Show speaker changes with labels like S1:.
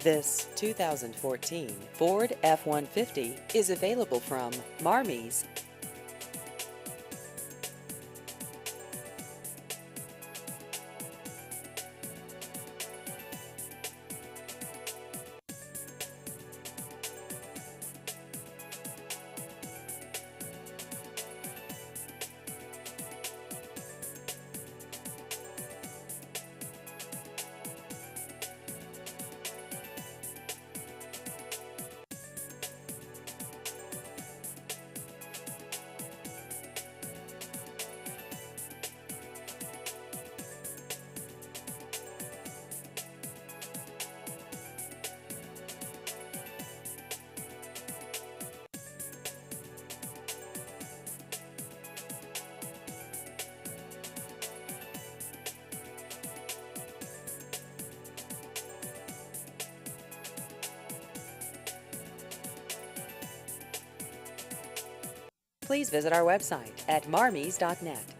S1: This 2014 Ford F-150 is available from Marmies. Please visit our website at marmies.net.